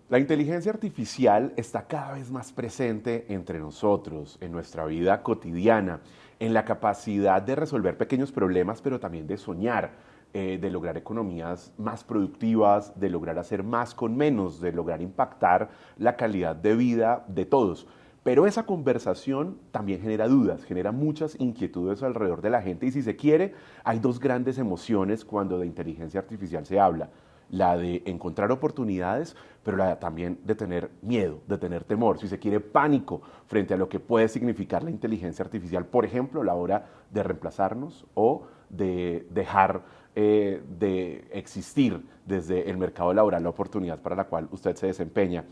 La inteligencia artificial está cada vez más presente entre nosotros, en nuestra vida cotidiana, en la capacidad de resolver pequeños problemas, pero también de soñar, de lograr economías más productivas, de lograr hacer más con menos, de lograr impactar la calidad de vida de todos. Pero esa conversación también genera dudas, genera muchas inquietudes alrededor de la gente y si se quiere, hay dos grandes emociones cuando de inteligencia artificial se habla. La de encontrar oportunidades, pero la también de tener miedo, de tener temor, si se quiere pánico frente a lo que puede significar la inteligencia artificial, por ejemplo, a la hora de reemplazarnos o de dejar de existir desde el mercado laboral la oportunidad para la cual usted se desempeña.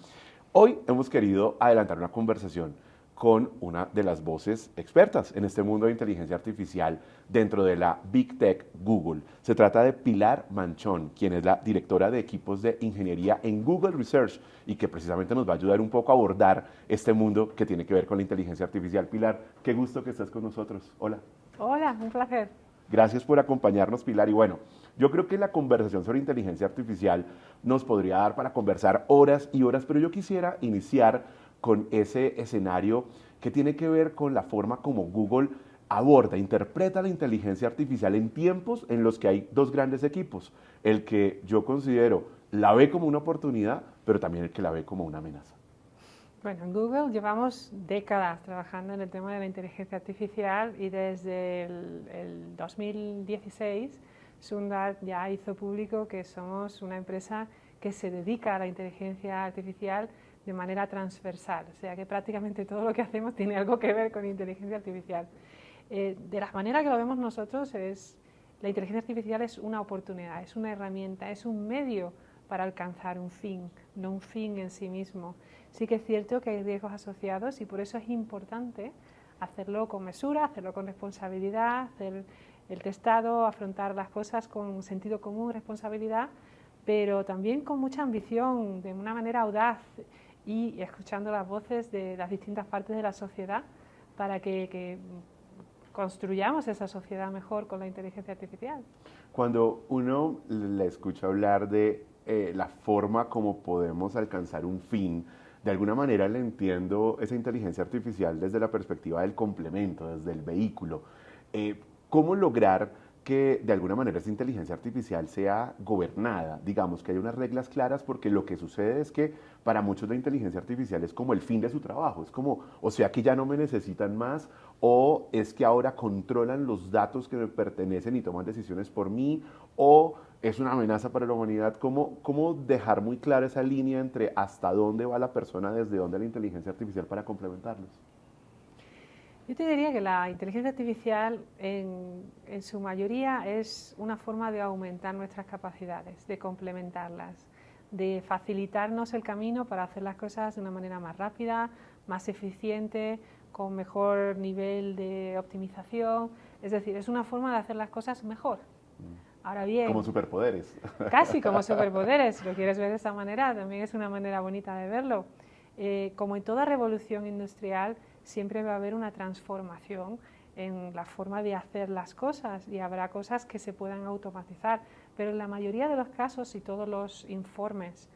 Hoy hemos querido adelantar una conversación con una de las voces expertas en este mundo de inteligencia artificial dentro de la Big Tech Google. Se trata de Pilar Manchón, quien es la directora de equipos de ingeniería en Google Research y que precisamente nos va a ayudar un poco a abordar este mundo que tiene que ver con la inteligencia artificial. Pilar, qué gusto que estés con nosotros. Hola. Hola, un placer. Gracias por acompañarnos, Pilar. Y bueno, yo creo que la conversación sobre inteligencia artificial nos podría dar para conversar horas y horas, pero yo quisiera iniciar con ese escenario que tiene que ver con la forma como Google aborda, interpreta la inteligencia artificial en tiempos en los que hay dos grandes equipos, el que yo considero la ve como una oportunidad, pero también el que la ve como una amenaza. Bueno, en Google llevamos décadas trabajando en el tema de la inteligencia artificial y desde el 2016 Sundar ya hizo público que somos una empresa que se dedica a la inteligencia artificial de manera transversal, o sea que prácticamente todo lo que hacemos tiene algo que ver con inteligencia artificial. De la manera que lo vemos nosotros la inteligencia artificial es una oportunidad, es una herramienta, es un medio para alcanzar un fin, no un fin en sí mismo. Sí que es cierto que hay riesgos asociados y por eso es importante hacerlo con mesura, hacerlo con responsabilidad, hacer el testado, afrontar las cosas con sentido común, responsabilidad, pero también con mucha ambición, de una manera audaz y escuchando las voces de las distintas partes de la sociedad para que construyamos esa sociedad mejor con la inteligencia artificial. Cuando uno le escucha hablar de la forma como podemos alcanzar un fin, de alguna manera le entiendo esa inteligencia artificial desde la perspectiva del complemento, desde el vehículo. ¿Cómo lograr que de alguna manera esa inteligencia artificial sea gobernada? Digamos que hay unas reglas claras porque lo que sucede es que para muchos la inteligencia artificial es como el fin de su trabajo, es como, o sea que ya no me necesitan más o es que ahora controlan los datos que me pertenecen y toman decisiones por mí o es una amenaza para la humanidad. ¿Cómo dejar muy clara esa línea entre hasta dónde va la persona, desde dónde la inteligencia artificial para complementarlos? Yo te diría que la inteligencia artificial en su mayoría es una forma de aumentar nuestras capacidades, de complementarlas, de facilitarnos el camino para hacer las cosas de una manera más rápida, más eficiente, con mejor nivel de optimización. Es decir, es una forma de hacer las cosas mejor. Ahora Como bien, superpoderes. casi como superpoderes, si lo quieres ver de esa manera, también es una manera bonita de verlo. Como en toda revolución industrial, siempre va a haber una transformación en la forma de hacer las cosas y habrá cosas que se puedan automatizar, pero en la mayoría de los casos, y todos los informes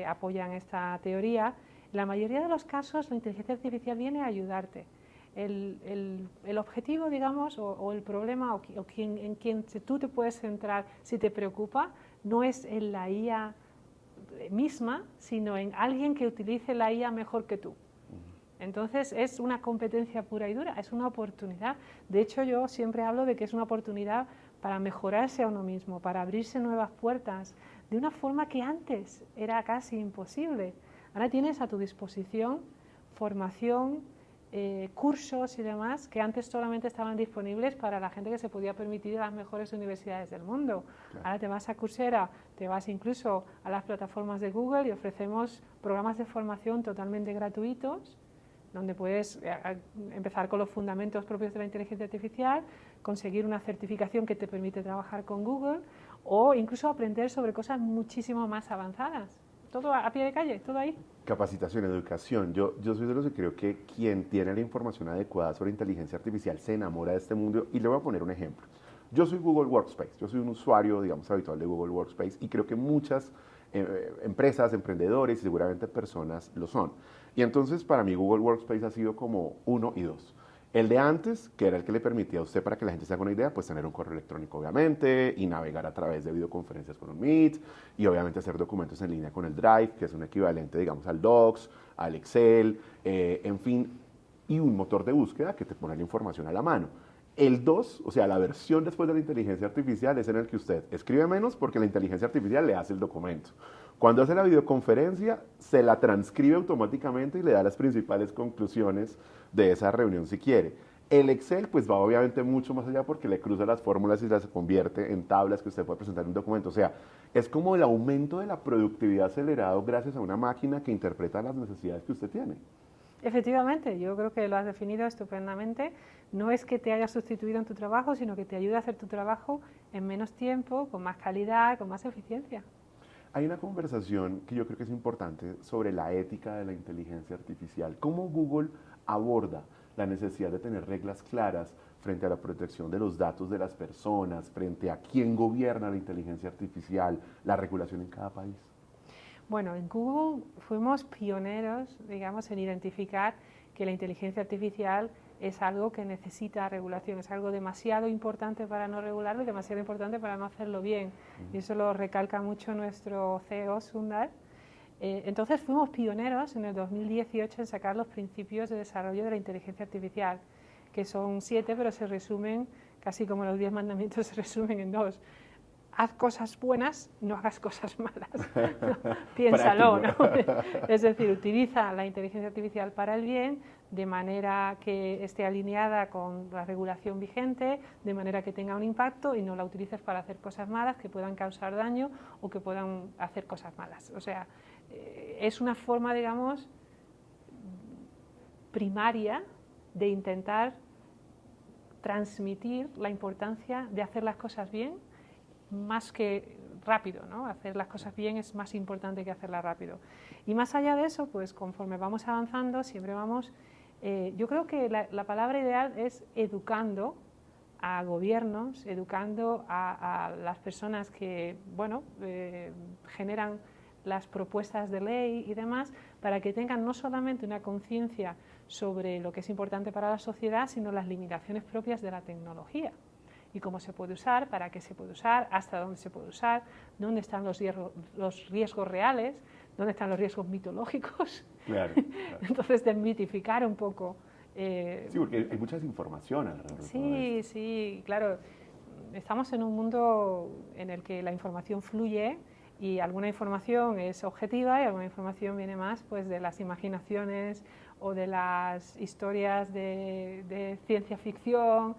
apoyan esta teoría, en la mayoría de los casos la inteligencia artificial viene a ayudarte. El objetivo, digamos, o el problema en quien tú te puedes centrar si te preocupa, no es en la IA misma, sino en alguien que utilice la IA mejor que tú. Entonces es una competencia pura y dura, es una oportunidad. De hecho, yo siempre hablo de que es una oportunidad para mejorarse a uno mismo, para abrirse nuevas puertas, de una forma que antes era casi imposible. Ahora tienes a tu disposición formación, cursos y demás que antes solamente estaban disponibles para la gente que se podía permitir las mejores universidades del mundo. Claro. Ahora te vas a Coursera, te vas incluso a las plataformas de Google y ofrecemos programas de formación totalmente gratuitos donde puedes empezar con los fundamentos propios de la inteligencia artificial, conseguir una certificación que te permite trabajar con Google o incluso aprender sobre cosas muchísimo más avanzadas. Todo a pie de calle, todo ahí. Capacitación, educación. Yo soy de los que creo que quien tiene la información adecuada sobre inteligencia artificial se enamora de este mundo y le voy a poner un ejemplo. Yo soy Google Workspace, yo soy un usuario, digamos, habitual de Google Workspace y creo que muchas empresas, emprendedores y seguramente personas lo son. Y entonces para mí Google Workspace ha sido como 1 y 2. El de antes, que era el que le permitía a usted, para que la gente se haga una idea, pues tener un correo electrónico obviamente y navegar a través de videoconferencias con un Meet y obviamente hacer documentos en línea con el Drive, que es un equivalente, digamos, al Docs, al Excel, en fin, y un motor de búsqueda que te pone la información a la mano. El 2, o sea, la versión después de la inteligencia artificial es en el que usted escribe menos porque la inteligencia artificial le hace el documento. Cuando hace la videoconferencia, se la transcribe automáticamente y le da las principales conclusiones de esa reunión si quiere. El Excel pues va obviamente mucho más allá porque le cruza las fórmulas y las convierte en tablas que usted puede presentar en un documento. O sea, es como el aumento de la productividad acelerado gracias a una máquina que interpreta las necesidades que usted tiene. Efectivamente, yo creo que lo has definido estupendamente. No es que te haya sustituido en tu trabajo, sino que te ayuda a hacer tu trabajo en menos tiempo, con más calidad, con más eficiencia. Hay una conversación que yo creo que es importante sobre la ética de la inteligencia artificial. ¿Cómo Google aborda la necesidad de tener reglas claras frente a la protección de los datos de las personas, frente a quién gobierna la inteligencia artificial, la regulación en cada país? Bueno, en Google fuimos pioneros, digamos, en identificar que la inteligencia artificial es algo que necesita regulación, es algo demasiado importante para no regularlo y demasiado importante para no hacerlo bien. Y eso lo recalca mucho nuestro CEO, Sundar. Entonces fuimos pioneros en el 2018 en sacar los principios de desarrollo de la inteligencia artificial, que son 7, pero se resumen, casi como los 10 mandamientos se resumen en 2. Haz cosas buenas, no hagas cosas malas. No, piénsalo, ¿no? Es decir, utiliza la inteligencia artificial para el bien, de manera que esté alineada con la regulación vigente, de manera que tenga un impacto y no la utilices para hacer cosas malas que puedan causar daño o que puedan hacer cosas malas. O sea, es una forma, digamos, primaria de intentar transmitir la importancia de hacer las cosas bien más que rápido, ¿no? Hacer las cosas bien es más importante que hacerlas rápido. Y más allá de eso, pues conforme vamos avanzando, siempre vamos... yo creo que la palabra ideal es educando a gobiernos, educando a las personas que, bueno, generan las propuestas de ley y demás, para que tengan no solamente una conciencia sobre lo que es importante para la sociedad, sino las limitaciones propias de la tecnología. Y cómo se puede usar, para qué se puede usar, hasta dónde se puede usar, dónde están los riesgos reales, dónde están los riesgos mitológicos. Claro, claro. Entonces, desmitificar un poco. Sí, porque hay mucha desinformación alrededor de todo Sí, esto. sí, claro. Estamos en un mundo en el que la información fluye y alguna información es objetiva y alguna información viene más pues, de las imaginaciones o de las historias de ciencia ficción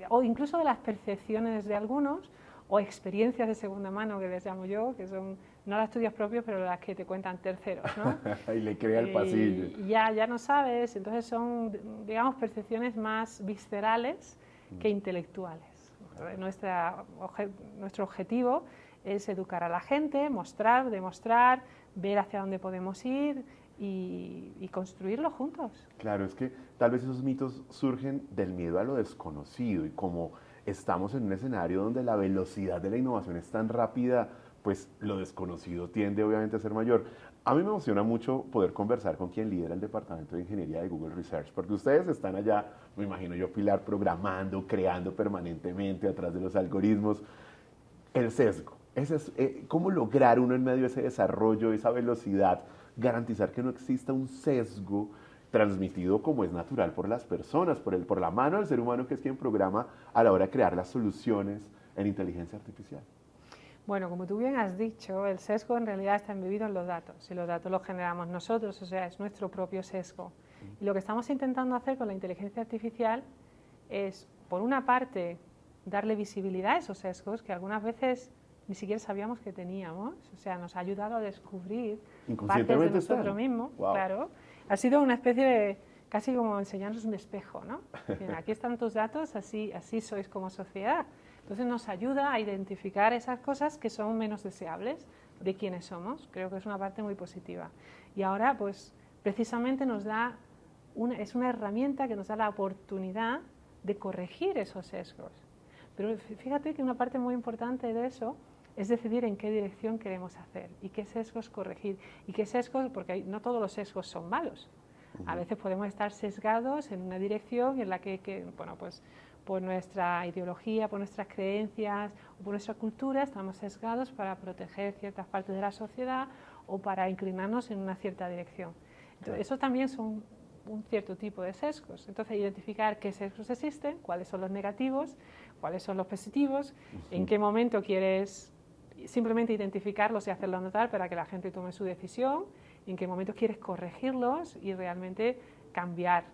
o incluso de las percepciones de algunos o experiencias de segunda mano que les llamo yo, que son no las tuyas propias, pero las que te cuentan terceros, ¿no? Y le crea el pasillo. Ya no sabes, entonces son, digamos, percepciones más viscerales que intelectuales. Nuestro objetivo es educar a la gente, mostrar, demostrar, ver hacia dónde podemos ir y construirlo juntos. Claro, es que tal vez esos mitos surgen del miedo a lo desconocido y como estamos en un escenario donde la velocidad de la innovación es tan rápida, pues lo desconocido tiende obviamente a ser mayor. A mí me emociona mucho poder conversar con quien lidera el departamento de ingeniería de Google Research, porque ustedes están allá, me imagino yo, Pilar, programando, creando permanentemente atrás de los algoritmos. El sesgo, ¿cómo lograr uno en medio de ese desarrollo, esa velocidad, garantizar que no exista un sesgo transmitido como es natural por las personas, por la mano del ser humano que es quien programa a la hora de crear las soluciones en inteligencia artificial? Bueno, como tú bien has dicho, el sesgo en realidad está embebido en los datos y los datos los generamos nosotros, o sea, es nuestro propio sesgo. Y lo que estamos intentando hacer con la inteligencia artificial es, por una parte, darle visibilidad a esos sesgos que algunas veces ni siquiera sabíamos que teníamos, o sea, nos ha ayudado a descubrir partes de nosotros mismos, wow. Claro. Ha sido una especie de, casi como enseñarnos un espejo, ¿no? Bien, aquí están tus datos, así sois como sociedad. Entonces nos ayuda a identificar esas cosas que son menos deseables de quiénes somos. Creo que es una parte muy positiva. Y ahora, pues, precisamente es una herramienta que nos da la oportunidad de corregir esos sesgos. Pero fíjate que una parte muy importante de eso es decidir en qué dirección queremos hacer y qué sesgos corregir. Y qué sesgos, porque no todos los sesgos son malos. A veces podemos estar sesgados en una dirección en la que bueno, pues por nuestra ideología, por nuestras creencias o por nuestra cultura estamos sesgados para proteger ciertas partes de la sociedad o para inclinarnos en una cierta dirección. Entonces, eso también son un cierto tipo de sesgos. Entonces, identificar qué sesgos existen, cuáles son los negativos, cuáles son los positivos, en qué momento quieres simplemente identificarlos y hacerlos notar para que la gente tome su decisión, en qué momento quieres corregirlos y realmente cambiar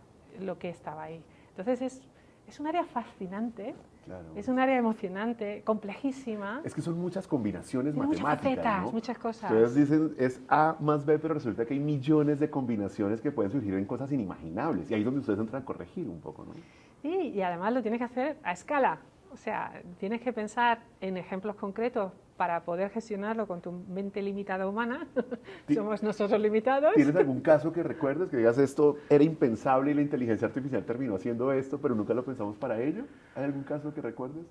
lo que estaba ahí. Entonces, es un área fascinante, claro. Es un área emocionante, complejísima. Es que son muchas combinaciones matemáticas, muchas facetas, ¿no? Muchas cosas. Ustedes dicen es A más B, pero resulta que hay millones de combinaciones que pueden surgir en cosas inimaginables. Y ahí es donde ustedes entran a corregir un poco, ¿no? Sí, y además lo tienes que hacer a escala. O sea, tienes que pensar en ejemplos concretos para poder gestionarlo con tu mente limitada humana. Somos nosotros limitados. ¿Tienes algún caso que recuerdes, que digas esto era impensable y la inteligencia artificial terminó haciendo esto, pero nunca lo pensamos para ello? ¿Hay algún caso que recuerdes?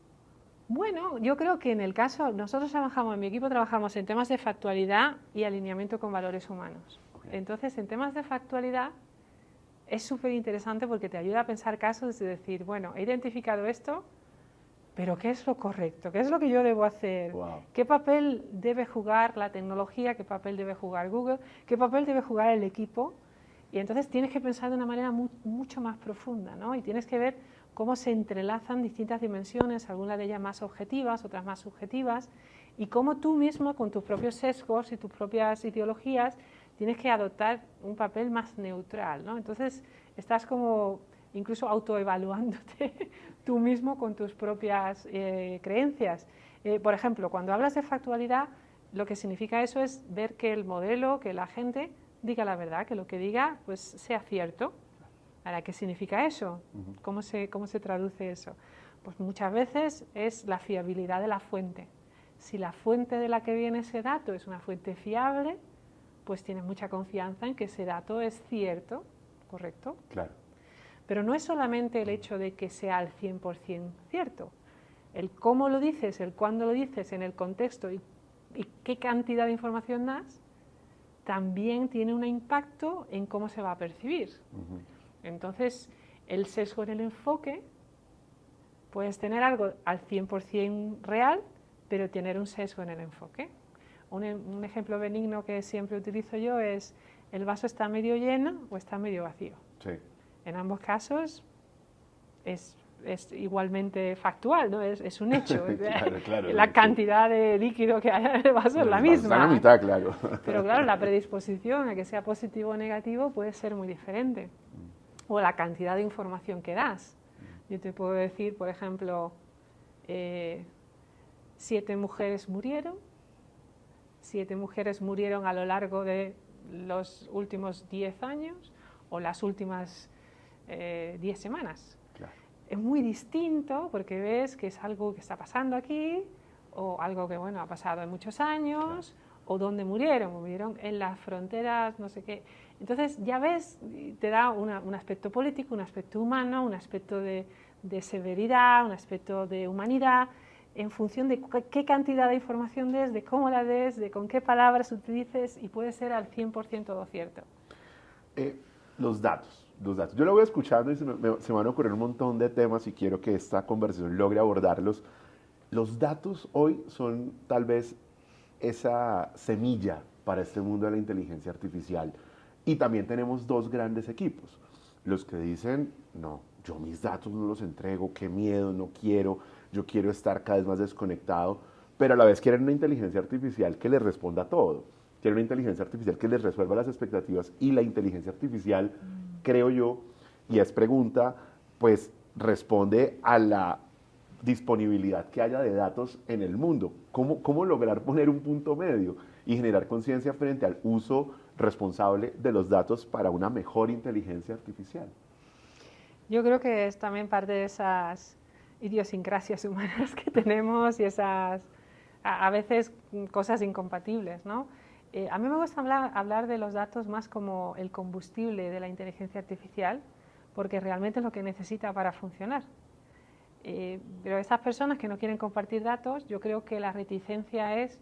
Bueno, yo creo que en el caso, nosotros trabajamos, en mi equipo trabajamos en temas de factualidad y alineamiento con valores humanos. Okay. Entonces, en temas de factualidad es súper interesante porque te ayuda a pensar casos de decir, bueno, he identificado esto, pero ¿qué es lo correcto? ¿Qué es lo que yo debo hacer? Wow. ¿Qué papel debe jugar la tecnología? ¿Qué papel debe jugar Google? ¿Qué papel debe jugar el equipo? Y entonces tienes que pensar de una manera mucho más profunda, ¿no? Y tienes que ver cómo se entrelazan distintas dimensiones, algunas de ellas más objetivas, otras más subjetivas, y cómo tú mismo, con tus propios sesgos y tus propias ideologías, tienes que adoptar un papel más neutral, ¿no? Entonces estás como incluso autoevaluándote tú mismo con tus propias creencias. Por ejemplo, cuando hablas de factualidad, lo que significa eso es ver que el modelo, que la gente diga la verdad, que lo que diga pues sea cierto. Ahora, ¿qué significa eso? ¿Cómo se traduce eso? Pues muchas veces es la fiabilidad de la fuente. Si la fuente de la que viene ese dato es una fuente fiable, pues tienes mucha confianza en que ese dato es cierto, ¿correcto? Claro. Pero no es solamente el hecho de que sea al 100% cierto. El cómo lo dices, el cuándo lo dices, en el contexto y qué cantidad de información das, también tiene un impacto en cómo se va a percibir. Entonces, el sesgo en el enfoque, puedes tener algo al 100% real, pero tener un sesgo en el enfoque. Un ejemplo benigno que siempre utilizo yo es, ¿el vaso está medio lleno o está medio vacío? Sí. En ambos casos es igualmente factual, ¿no? Es un hecho. Claro, la cantidad de líquido que hay en el vaso es la misma. Está a mitad, claro. Pero claro, la predisposición a que sea positivo o negativo puede ser muy diferente. O la cantidad de información que das. Yo te puedo decir, por ejemplo, 7 mujeres murieron. 7 mujeres murieron a lo largo de los últimos 10 años o las últimas 10 semanas. Claro. Es muy distinto porque ves que es algo que está pasando aquí o algo que bueno ha pasado en muchos años. Claro. O dónde murieron en las fronteras, no sé qué. Entonces ya ves, te da un aspecto político, un aspecto humano, un aspecto de severidad, un aspecto de humanidad, en función de qué cantidad de información des, de cómo la des, de con qué palabras utilices, y puede ser al 100% todo cierto. Los datos. Yo lo voy escuchando y se me van a ocurrir un montón de temas y quiero que esta conversación logre abordarlos. Los datos hoy son tal vez esa semilla para este mundo de la inteligencia artificial. Y también tenemos 2 grandes equipos. Los que dicen, no, yo mis datos no los entrego, qué miedo, no quiero, yo quiero estar cada vez más desconectado, pero a la vez quieren una inteligencia artificial que les responda a todo. Quieren una inteligencia artificial que les resuelva las expectativas, y la inteligencia artificial, creo yo, y es pregunta, pues responde a la disponibilidad que haya de datos en el mundo. ¿Cómo lograr poner un punto medio y generar conciencia frente al uso responsable de los datos para una mejor inteligencia artificial? Yo creo que es también parte de esas idiosincrasias humanas que tenemos y esas, a veces, cosas incompatibles, ¿no? A mí me gusta hablar de los datos más como el combustible de la inteligencia artificial, porque realmente es lo que necesita para funcionar. Pero esas personas que no quieren compartir datos, yo creo que la reticencia es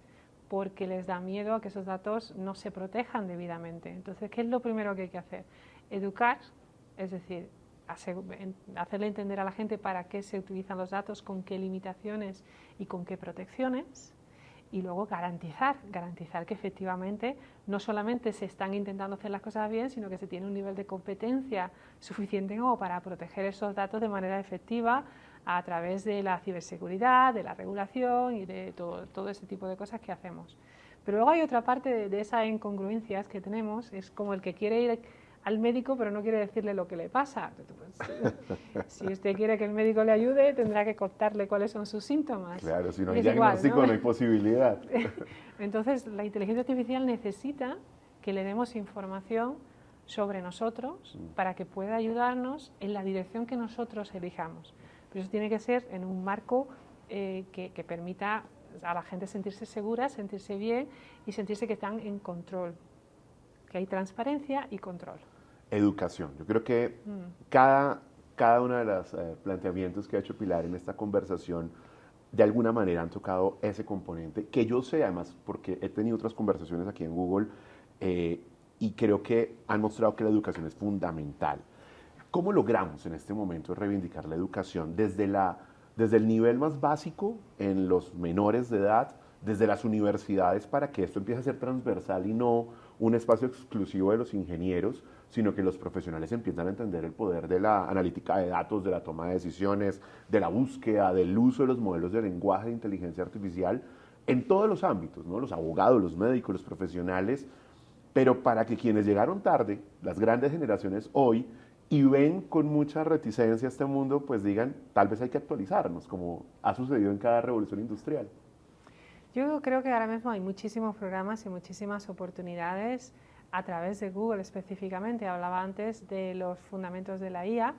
porque les da miedo a que esos datos no se protejan debidamente. Entonces, ¿qué es lo primero que hay que hacer? Educar, es decir, hacerle entender a la gente para qué se utilizan los datos, con qué limitaciones y con qué protecciones, y luego garantizar que efectivamente no solamente se están intentando hacer las cosas bien, sino que se tiene un nivel de competencia suficiente como para proteger esos datos de manera efectiva a través de la ciberseguridad, de la regulación y de todo ese tipo de cosas que hacemos. Pero luego hay otra parte de esas incongruencias que tenemos, es como el que quiere ir al médico pero no quiere decirle lo que le pasa. Pues, si usted quiere que el médico le ayude, tendrá que contarle cuáles son sus síntomas. Claro, si no hay diagnóstico, ¿no? No hay posibilidad. Entonces, la inteligencia artificial necesita que le demos información sobre nosotros para que pueda ayudarnos en la dirección que nosotros elijamos. Pero eso tiene que ser en un marco que permita a la gente sentirse segura, sentirse bien y sentirse que están en control, que hay transparencia y control. Educación. Yo creo que cada uno de los planteamientos que ha hecho Pilar en esta conversación de alguna manera han tocado ese componente, que yo sé además porque he tenido otras conversaciones aquí en Google y creo que han mostrado que la educación es fundamental. ¿Cómo logramos en este momento reivindicar la educación desde el nivel más básico en los menores de edad, desde las universidades, para que esto empiece a ser transversal y no un espacio exclusivo de los ingenieros, sino que los profesionales empiezan a entender el poder de la analítica de datos, de la toma de decisiones, de la búsqueda, del uso de los modelos de lenguaje de inteligencia artificial en todos los ámbitos, ¿no? Los abogados, los médicos, los profesionales, pero para que quienes llegaron tarde, las grandes generaciones hoy, y ven con mucha reticencia este mundo, pues digan, tal vez hay que actualizarnos, como ha sucedido en cada revolución industrial. Yo creo que ahora mismo hay muchísimos programas y muchísimas oportunidades a través de Google específicamente. Hablaba antes de los fundamentos de la IA,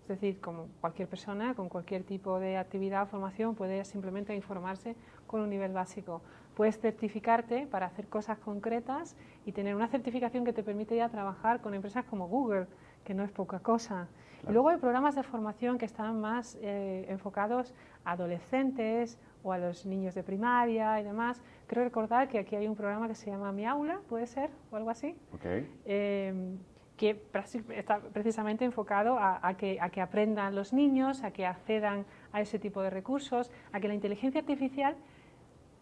es decir, como cualquier persona con cualquier tipo de actividad o formación puede simplemente informarse con un nivel básico. Puedes certificarte para hacer cosas concretas y tener una certificación que te permite ya trabajar con empresas como Google, que no es poca cosa. Claro. Y luego hay programas de formación que están más enfocados a adolescentes o a los niños de primaria y demás. Creo recordar que aquí hay un programa que se llama Mi Aula, ¿puede ser? O algo así. Okay. Que está precisamente enfocado a que aprendan los niños, a que accedan a ese tipo de recursos, a que la inteligencia artificial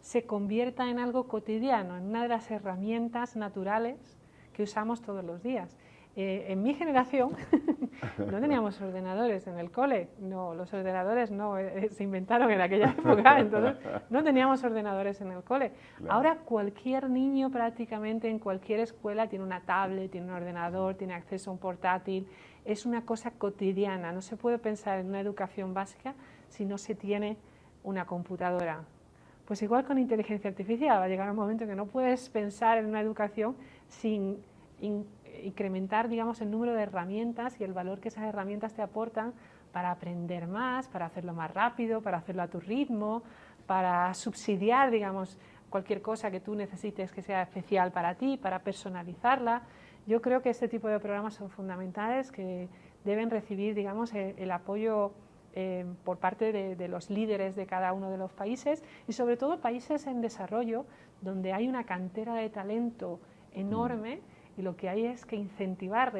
se convierta en algo cotidiano, en una de las herramientas naturales que usamos todos los días. En mi generación no teníamos ordenadores en el cole, no, los ordenadores no se inventaron en aquella época, entonces no teníamos ordenadores en el cole. Claro. Ahora cualquier niño prácticamente en cualquier escuela tiene una tablet, tiene un ordenador, tiene acceso a un portátil, es una cosa cotidiana, no se puede pensar en una educación básica si no se tiene una computadora. Pues igual con inteligencia artificial, va a llegar un momento que no puedes pensar en una educación sin incrementar, digamos, el número de herramientas y el valor que esas herramientas te aportan para aprender más, para hacerlo más rápido, para hacerlo a tu ritmo, para subsidiar, digamos, cualquier cosa que tú necesites que sea especial para ti, para personalizarla. Yo creo que este tipo de programas son fundamentales, que deben recibir, digamos, el apoyo por parte de los líderes de cada uno de los países y sobre todo países en desarrollo donde hay una cantera de talento enorme. Y lo que hay es que incentivar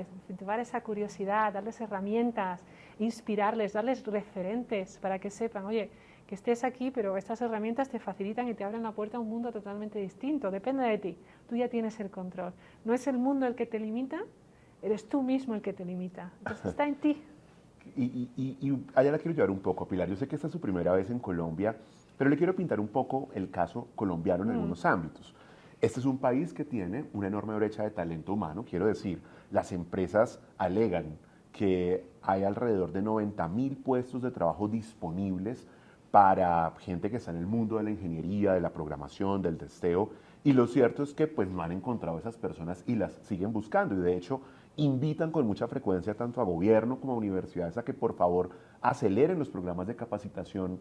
esa curiosidad, darles herramientas, inspirarles, darles referentes para que sepan, oye, que estés aquí, pero estas herramientas te facilitan y te abren la puerta a un mundo totalmente distinto. Depende de ti, tú ya tienes el control. No es el mundo el que te limita, eres tú mismo el que te limita. Entonces está en ti. Y allá la quiero llevar un poco, Pilar. Yo sé que esta es su primera vez en Colombia, pero le quiero pintar un poco el caso colombiano en algunos ámbitos. Este es un país que tiene una enorme brecha de talento humano. Quiero decir, las empresas alegan que hay alrededor de 90.000 puestos de trabajo disponibles para gente que está en el mundo de la ingeniería, de la programación, del testeo. Y lo cierto es que pues, no han encontrado esas personas y las siguen buscando. Y de hecho, invitan con mucha frecuencia tanto a gobierno como a universidades a que por favor aceleren los programas de capacitación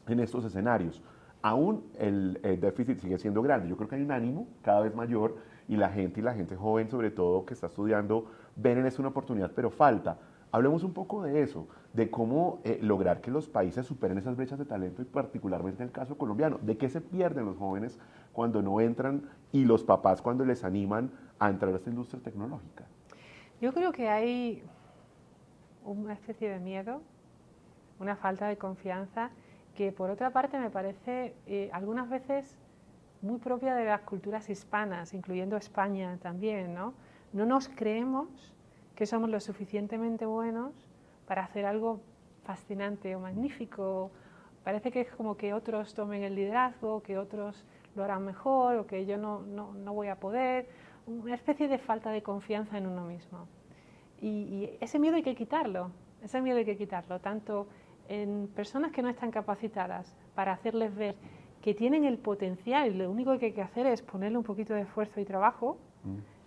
en estos escenarios. Aún el déficit sigue siendo grande. Yo creo que hay un ánimo cada vez mayor y la gente joven, sobre todo, que está estudiando, ven en esto una oportunidad, pero falta. Hablemos un poco de eso, de cómo lograr que los países superen esas brechas de talento y particularmente en el caso colombiano. ¿De qué se pierden los jóvenes cuando no entran y los papás cuando les animan a entrar a esta industria tecnológica? Yo creo que hay una especie de miedo, una falta de confianza, que por otra parte me parece algunas veces muy propia de las culturas hispanas, incluyendo España también, ¿no? No nos creemos que somos lo suficientemente buenos para hacer algo fascinante o magnífico. Parece que es como que otros tomen el liderazgo, que otros lo harán mejor o que yo no voy a poder. Una especie de falta de confianza en uno mismo. Y ese miedo hay que quitarlo, tanto en personas que no están capacitadas para hacerles ver que tienen el potencial y lo único que hay que hacer es ponerle un poquito de esfuerzo y trabajo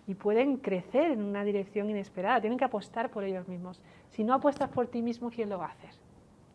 y pueden crecer en una dirección inesperada, tienen que apostar por ellos mismos. Si no apuestas por ti mismo, ¿quién lo va a hacer?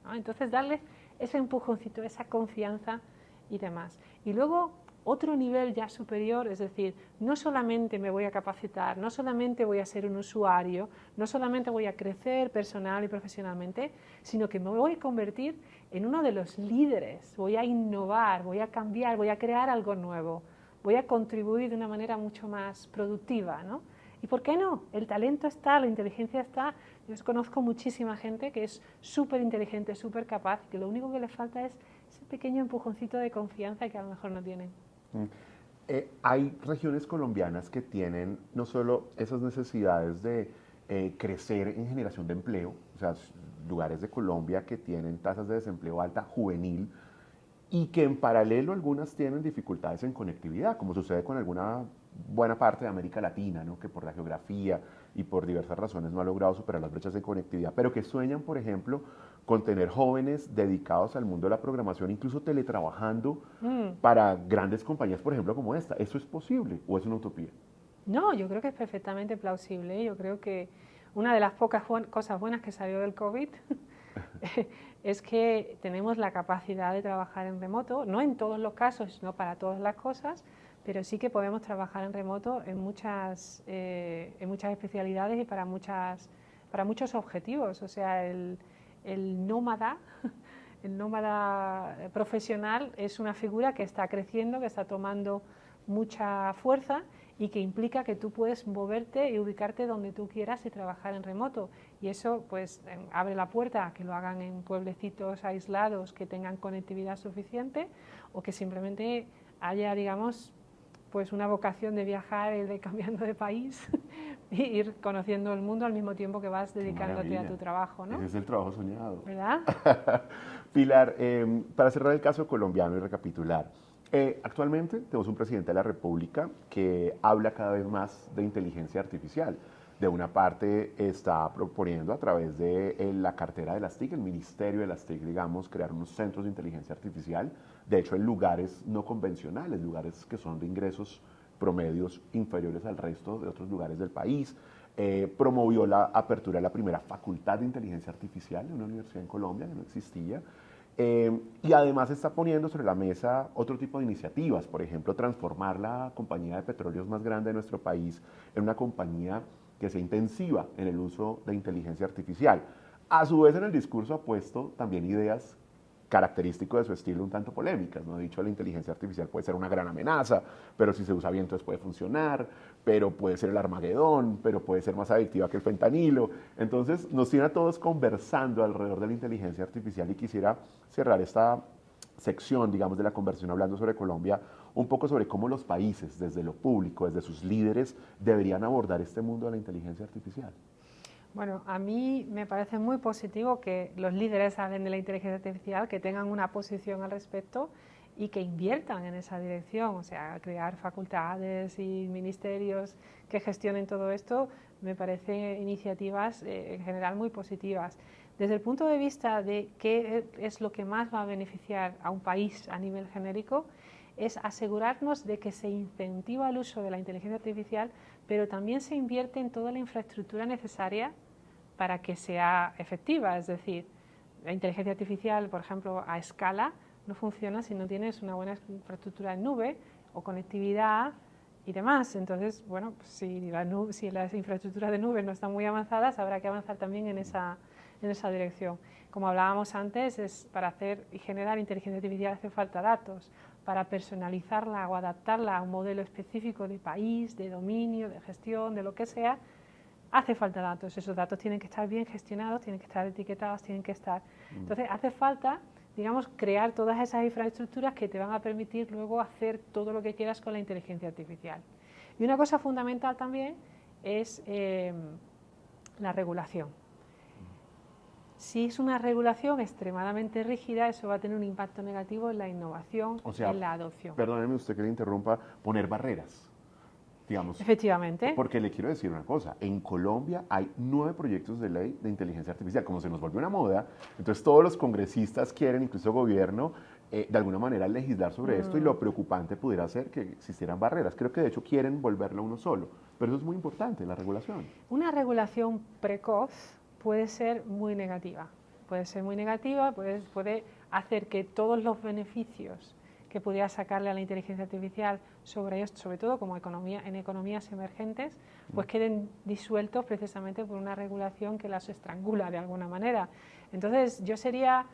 ¿No? Entonces darles ese empujoncito, esa confianza y demás. Y luego otro nivel ya superior, es decir, no solamente me voy a capacitar, no solamente voy a ser un usuario, no solamente voy a crecer personal y profesionalmente, sino que me voy a convertir en uno de los líderes, voy a innovar, voy a cambiar, voy a crear algo nuevo, voy a contribuir de una manera mucho más productiva, ¿no? ¿Y por qué no? El talento está, la inteligencia está. Yo conozco muchísima gente que es súper inteligente, súper capaz, que lo único que le falta es ese pequeño empujoncito de confianza que a lo mejor no tienen. Hay regiones colombianas que tienen no solo esas necesidades de crecer en generación de empleo, o sea, lugares de Colombia que tienen tasas de desempleo alta juvenil y que en paralelo algunas tienen dificultades en conectividad, como sucede con alguna buena parte de América Latina, ¿no? Que por la geografía y por diversas razones no ha logrado superar las brechas de conectividad, pero que sueñan, por ejemplo, con tener jóvenes dedicados al mundo de la programación, incluso teletrabajando para grandes compañías, por ejemplo, como esta. ¿Eso es posible o es una utopía? No, yo creo que es perfectamente plausible. Yo creo que una de las pocas cosas buenas que salió del COVID es que tenemos la capacidad de trabajar en remoto, no en todos los casos, no para todas las cosas, pero sí que podemos trabajar en remoto en muchas especialidades y para muchos objetivos. O sea, el nómada, el nómada profesional es una figura que está creciendo, que está tomando mucha fuerza y que implica que tú puedes moverte y ubicarte donde tú quieras y trabajar en remoto. Y eso pues abre la puerta a que lo hagan en pueblecitos aislados que tengan conectividad suficiente o que simplemente haya, digamos, pues una vocación de viajar y de cambiando de país e ir conociendo el mundo al mismo tiempo que vas dedicándote a tu trabajo, ¿no? Ese es el trabajo soñado. ¿Verdad? Pilar, para cerrar el caso colombiano y recapitular, actualmente tenemos un presidente de la República que habla cada vez más de inteligencia artificial. De una parte está proponiendo a través de la cartera de las TIC, el ministerio de las TIC, digamos, crear unos centros de inteligencia artificial, de hecho en lugares no convencionales, lugares que son de ingresos promedios inferiores al resto de otros lugares del país. Promovió la apertura de la primera facultad de inteligencia artificial en una universidad en Colombia que no existía. Y además está poniendo sobre la mesa otro tipo de iniciativas, por ejemplo, transformar la compañía de petróleos más grande de nuestro país en una compañía que sea intensiva en el uso de inteligencia artificial. A su vez, en el discurso ha puesto también ideas características de su estilo un tanto polémicas, ¿no? Ha dicho, la inteligencia artificial puede ser una gran amenaza, pero si se usa bien entonces puede funcionar, pero puede ser el Armagedón, pero puede ser más adictiva que el fentanilo. Entonces nos tiene a todos conversando alrededor de la inteligencia artificial y quisiera cerrar esta sección, digamos, de la conversación hablando sobre Colombia, un poco sobre cómo los países, desde lo público, desde sus líderes, deberían abordar este mundo de la inteligencia artificial. Bueno, a mí me parece muy positivo que los líderes hablen de la inteligencia artificial, que tengan una posición al respecto y que inviertan en esa dirección, o sea, crear facultades y ministerios que gestionen todo esto, me parecen iniciativas en general muy positivas. Desde el punto de vista de qué es lo que más va a beneficiar a un país a nivel genérico, es asegurarnos de que se incentiva el uso de la inteligencia artificial, pero también se invierte en toda la infraestructura necesaria para que sea efectiva. Es decir, la inteligencia artificial, por ejemplo, a escala, no funciona si no tienes una buena infraestructura en nube o conectividad y demás. Entonces, bueno, pues si las infraestructuras de nube no están muy avanzadas, habrá que avanzar también en esa dirección. Como hablábamos antes, para hacer y generar inteligencia artificial hace falta datos. Para personalizarla o adaptarla a un modelo específico de país, de dominio, de gestión, de lo que sea, hace falta datos. Esos datos tienen que estar bien gestionados, tienen que estar etiquetados, tienen que estar... Entonces, hace falta, digamos, crear todas esas infraestructuras que te van a permitir luego hacer todo lo que quieras con la inteligencia artificial. Y una cosa fundamental también es la regulación. Si es una regulación extremadamente rígida, eso va a tener un impacto negativo en la innovación, en la adopción. Perdóneme usted que le interrumpa, poner barreras, digamos. Efectivamente. Porque le quiero decir una cosa, en Colombia hay 9 proyectos de ley de inteligencia artificial, como se nos volvió una moda, entonces todos los congresistas quieren, incluso gobierno, de alguna manera legislar sobre esto, y lo preocupante pudiera ser que existieran barreras. Creo que de hecho quieren volverlo uno solo, pero eso es muy importante, la regulación. Una regulación precoz puede ser muy negativa. Puede hacer que todos los beneficios que pudiera sacarle a la inteligencia artificial sobre ellos, sobre todo como en economías emergentes, pues queden disueltos precisamente por una regulación que las estrangula de alguna manera. Entonces, yo sería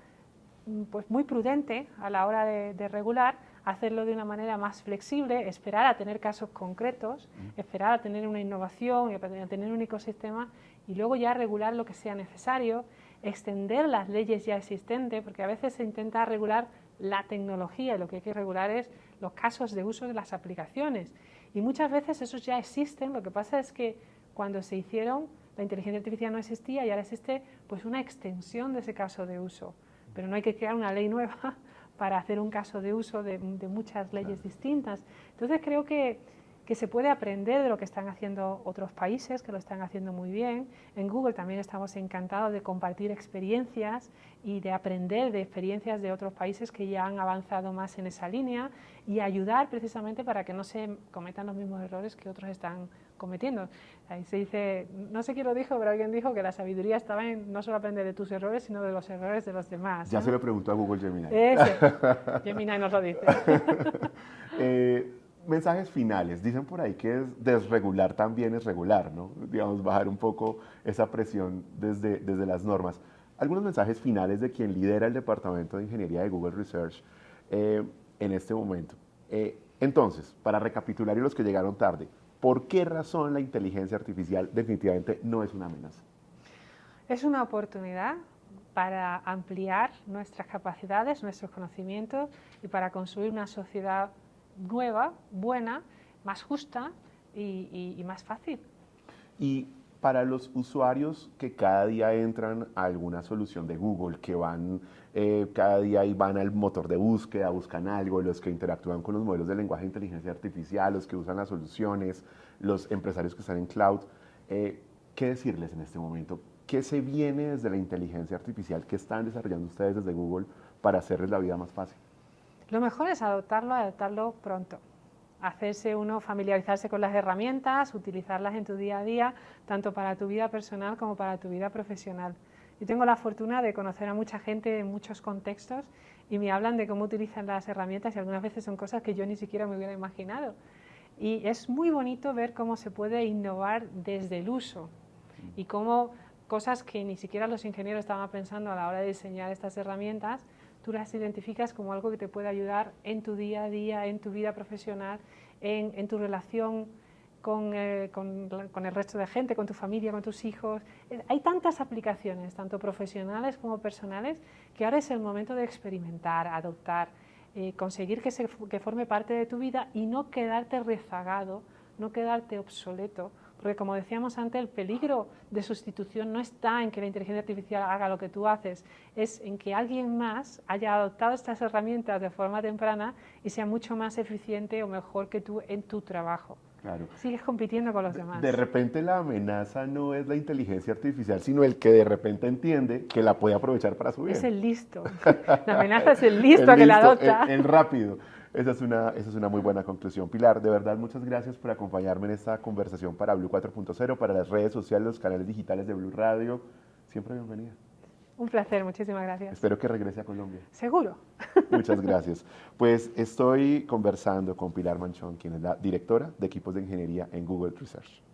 pues muy prudente a la hora de regular, hacerlo de una manera más flexible, esperar a tener casos concretos, esperar a tener una innovación, a tener un ecosistema y luego ya regular lo que sea necesario, extender las leyes ya existentes, porque a veces se intenta regular la tecnología y lo que hay que regular es los casos de uso de las aplicaciones. Y muchas veces esos ya existen, lo que pasa es que cuando se hicieron la inteligencia artificial no existía y ahora existe pues una extensión de ese caso de uso. Pero no hay que crear una ley nueva para hacer un caso de uso de muchas leyes distintas. Entonces creo que se puede aprender de lo que están haciendo otros países, que lo están haciendo muy bien. En Google también estamos encantados de compartir experiencias y de aprender de experiencias de otros países que ya han avanzado más en esa línea y ayudar precisamente para que no se cometan los mismos errores que otros están cometiendo. Ahí se dice, no sé quién lo dijo, pero alguien dijo que la sabiduría estaba en no solo aprender de tus errores, sino de los errores de los demás. Ya se lo preguntó a Google Gemini. Gemini nos lo dice. Mensajes finales. Dicen por ahí que desregular también es regular, ¿no? Digamos, bajar un poco esa presión desde las normas. Algunos mensajes finales de quien lidera el Departamento de Ingeniería de Google Research en este momento. Entonces, para recapitular y los que llegaron tarde, ¿por qué razón la inteligencia artificial definitivamente no es una amenaza? Es una oportunidad para ampliar nuestras capacidades, nuestros conocimientos y para construir una sociedad nueva, buena, más justa y más fácil. Y para los usuarios que cada día entran a alguna solución de Google, que van cada día y van al motor de búsqueda, buscan algo, los que interactúan con los modelos de lenguaje de inteligencia artificial, los que usan las soluciones, los empresarios que están en cloud, ¿qué decirles en este momento? ¿Qué se viene desde la inteligencia artificial que están desarrollando ustedes desde Google para hacerles la vida más fácil? Lo mejor es adoptarlo pronto. Familiarizarse con las herramientas, utilizarlas en tu día a día, tanto para tu vida personal como para tu vida profesional. Yo tengo la fortuna de conocer a mucha gente en muchos contextos y me hablan de cómo utilizan las herramientas y algunas veces son cosas que yo ni siquiera me hubiera imaginado. Y es muy bonito ver cómo se puede innovar desde el uso y cómo cosas que ni siquiera los ingenieros estaban pensando a la hora de diseñar estas herramientas, tú las identificas como algo que te puede ayudar en tu día a día, en tu vida profesional, en tu relación con el resto de gente, con tu familia, con tus hijos. Hay tantas aplicaciones, tanto profesionales como personales, que ahora es el momento de experimentar, adoptar, conseguir que forme parte de tu vida y no quedarte rezagado, no quedarte obsoleto. Porque como decíamos antes, el peligro de sustitución no está en que la inteligencia artificial haga lo que tú haces, es en que alguien más haya adoptado estas herramientas de forma temprana y sea mucho más eficiente o mejor que tú en tu trabajo. Claro. Sigues compitiendo con los demás. De repente la amenaza no es la inteligencia artificial, sino el que de repente entiende que la puede aprovechar para su bien. Es el listo. La amenaza es el listo que la adopta. El rápido. Esa es una muy buena conclusión. Pilar, de verdad, muchas gracias por acompañarme en esta conversación para Blue 4.0, para las redes sociales, los canales digitales de Blue Radio. Siempre bienvenida. Un placer, muchísimas gracias. Espero que regrese a Colombia. Seguro. Muchas gracias. Pues estoy conversando con Pilar Manchón, quien es la directora de equipos de ingeniería en Google Research.